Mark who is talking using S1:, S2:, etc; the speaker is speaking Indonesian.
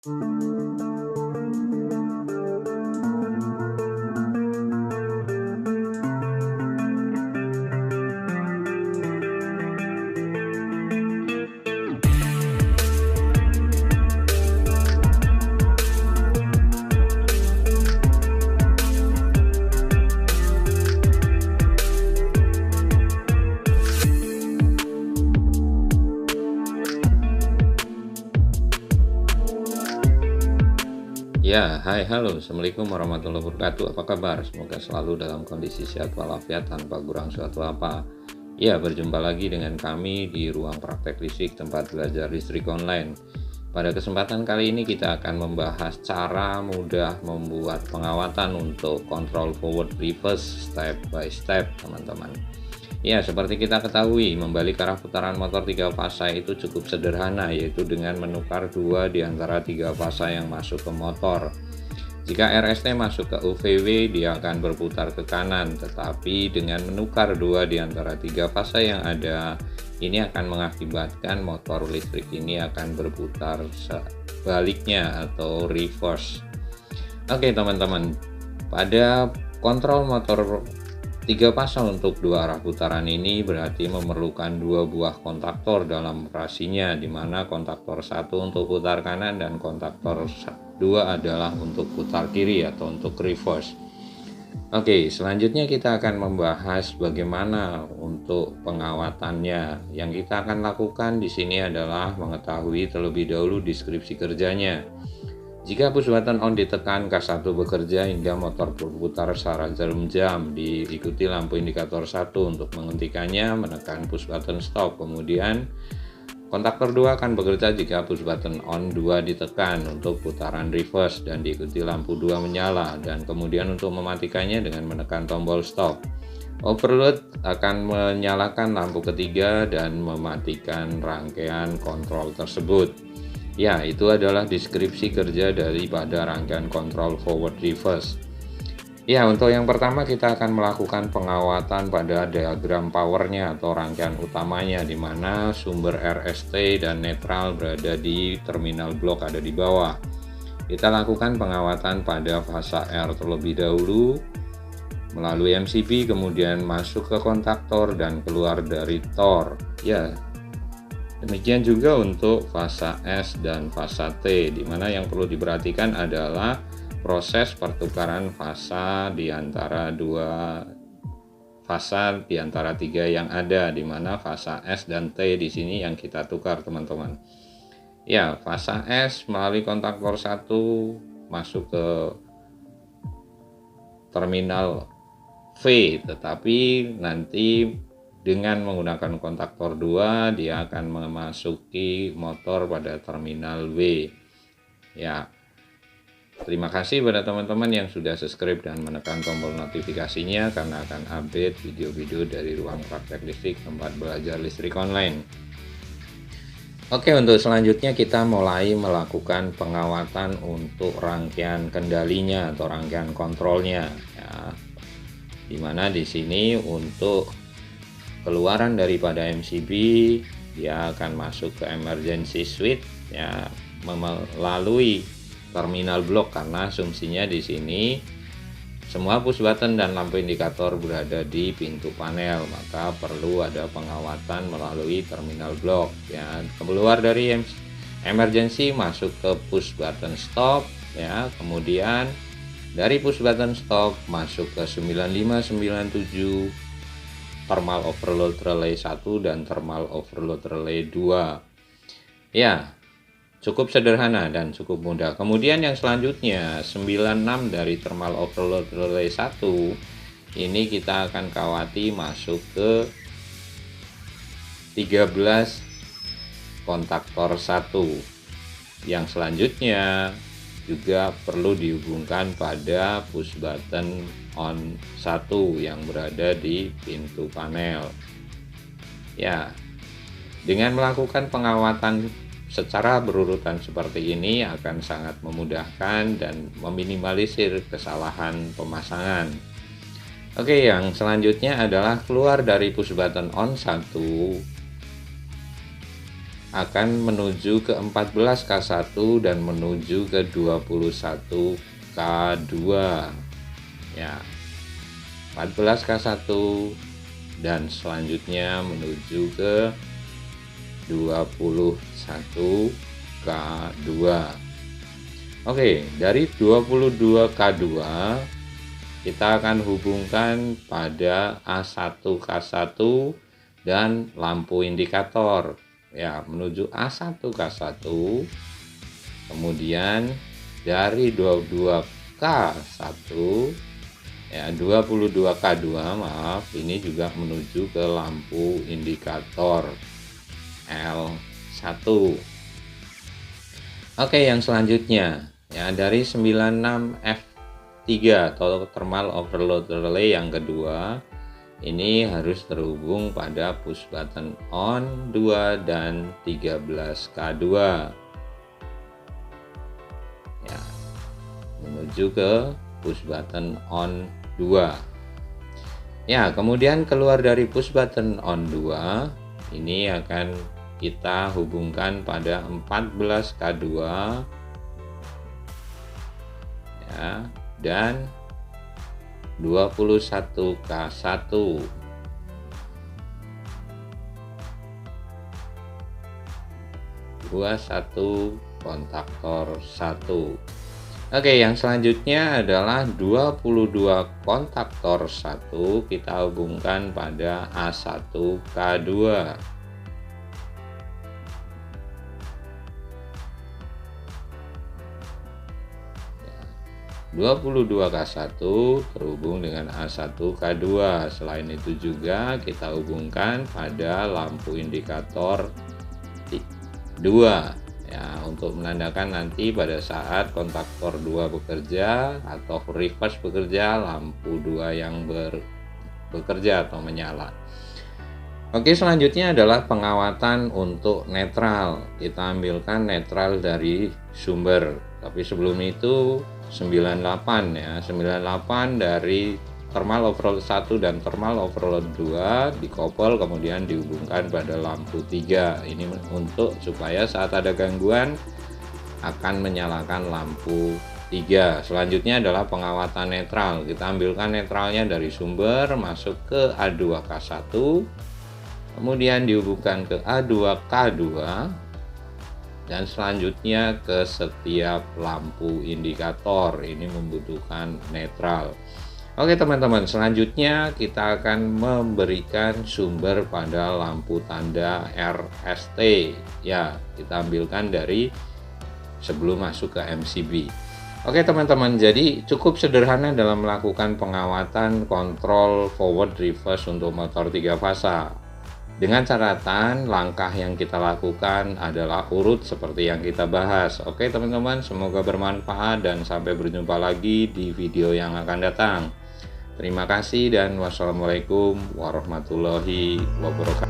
S1: Ya, hai, halo, Assalamualaikum warahmatullahi wabarakatuh. Apa kabar? Semoga selalu dalam kondisi sehat walafiat tanpa kurang suatu apa. Ya, berjumpa lagi dengan kami di ruang praktek listrik tempat belajar listrik online. Pada kesempatan kali ini kita akan membahas cara mudah membuat pengawatan untuk kontrol forward reverse step by step, teman-teman. Ya, seperti kita ketahui, membalik arah putaran motor 3 fasa itu cukup sederhana, yaitu dengan menukar 2 di antara 3 fasa yang masuk ke motor. Jika RST masuk ke UVW, dia akan berputar ke kanan, tetapi dengan menukar 2 di antara 3 fasa yang ada, ini akan mengakibatkan motor listrik ini akan berputar sebaliknya atau reverse. Oke, teman-teman, pada kontrol motor 3 pasang untuk 2 arah putaran ini berarti memerlukan 2 buah kontaktor dalam operasinya, di mana kontaktor 1 untuk putar kanan dan kontaktor 2 adalah untuk putar kiri atau untuk reverse. Oke, selanjutnya kita akan membahas bagaimana untuk pengawatannya. Yang kita akan lakukan di sini adalah mengetahui terlebih dahulu deskripsi kerjanya. Jika push button on ditekan, K1 bekerja hingga motor berputar secara jarum jam. Diikuti lampu indikator 1 untuk menghentikannya, menekan push button stop. Kemudian kontaktor 2 akan bekerja jika push button on 2 ditekan untuk putaran reverse dan diikuti lampu 2 menyala, dan kemudian untuk mematikannya dengan menekan tombol stop. Overload akan menyalakan lampu ketiga dan mematikan rangkaian kontrol tersebut. Ya, itu adalah deskripsi kerja daripada rangkaian kontrol forward reverse. Ya, untuk yang pertama kita akan melakukan pengawatan pada diagram powernya atau rangkaian utamanya, di mana sumber RST dan netral berada di terminal blok ada di bawah. Kita lakukan pengawatan pada fasa R terlebih dahulu melalui MCB, kemudian masuk ke kontaktor dan keluar dari TOR. Ya, demikian juga untuk fasa S dan fasa T, di mana yang perlu diperhatikan adalah proses pertukaran fasa di antara 2 fasa di antara 3 yang ada, di mana fasa S dan T di sini yang kita tukar, teman-teman. Ya, fasa S melalui kontaktor 1 masuk ke terminal V, tetapi nanti dengan menggunakan kontaktor 2 dia akan memasuki motor pada terminal W. Ya, terima kasih pada teman-teman yang sudah subscribe dan menekan tombol notifikasinya, karena akan update video-video dari ruang praktek listrik tempat belajar listrik online. Oke, untuk selanjutnya kita mulai melakukan pengawatan untuk rangkaian kendalinya atau rangkaian kontrolnya, ya. Dimana di sini untuk keluaran daripada MCB dia akan masuk ke emergency switch, ya, melalui terminal blok, karena asumsinya di sini semua push button dan lampu indikator berada di pintu panel, maka perlu ada pengawatan melalui terminal blok, ya. Keluar dari emergency masuk ke push button stop, ya. Kemudian dari push button stop masuk ke 9597 thermal overload relay 1 dan thermal overload relay 2. Ya, cukup sederhana dan cukup mudah. Kemudian yang selanjutnya 96 dari thermal overload relay 1 ini kita akan kawati masuk ke 13 kontaktor 1. Yang selanjutnya juga perlu dihubungkan pada push button on 1 yang berada di pintu panel. Ya, dengan melakukan pengawatan secara berurutan seperti ini akan sangat memudahkan dan meminimalisir kesalahan pemasangan. Oke, yang selanjutnya adalah keluar dari push button on 1 akan menuju ke 14K1 dan menuju ke 21K2 ya. 14K1 dan selanjutnya menuju ke 21K2. Oke, dari 22K2 kita akan hubungkan pada A1K1 dan lampu indikator ya, menuju A1K1. Kemudian dari 22K1 ya, 22K2 maaf, ini juga menuju ke lampu indikator L1. Oke, yang selanjutnya ya, dari 96F3 atau thermal overload relay yang kedua, ini harus terhubung pada push button on 2 dan 13K2 ya, menuju ke push button on 2 ya. Kemudian keluar dari push button on 2 ini akan kita hubungkan pada 14K2 ya, dan 21K1 21 kontaktor 1. Oke, yang selanjutnya adalah 22 kontaktor 1 kita hubungkan pada A1K2 22K1 terhubung dengan A1K2. Selain itu juga kita hubungkan pada lampu indikator 2 ya, untuk menandakan nanti pada saat kontaktor 2 bekerja atau reverse bekerja, lampu 2 yang bekerja atau menyala. Oke, selanjutnya adalah pengawatan untuk netral. Kita ambilkan netral dari sumber, tapi sebelum itu 98 ya, 98 dari thermal overload 1 dan thermal overload 2 dikopel kemudian dihubungkan pada lampu 3. Ini untuk supaya saat ada gangguan akan menyalakan lampu 3. Selanjutnya adalah pengawatan netral. Kita ambilkan netralnya dari sumber, masuk ke A2K1, kemudian dihubungkan ke A2K2, dan selanjutnya ke setiap lampu indikator. Ini membutuhkan netral. Oke teman-teman, selanjutnya kita akan memberikan sumber pada lampu tanda RST ya, kita ambilkan dari sebelum masuk ke MCB. Oke teman-teman, jadi cukup sederhana dalam melakukan pengawatan kontrol forward reverse untuk motor 3 fasa. Dengan catatan langkah yang kita lakukan adalah urut seperti yang kita bahas. Oke teman-teman, semoga bermanfaat dan sampai berjumpa lagi di video yang akan datang. Terima kasih dan wassalamualaikum warahmatullahi wabarakatuh.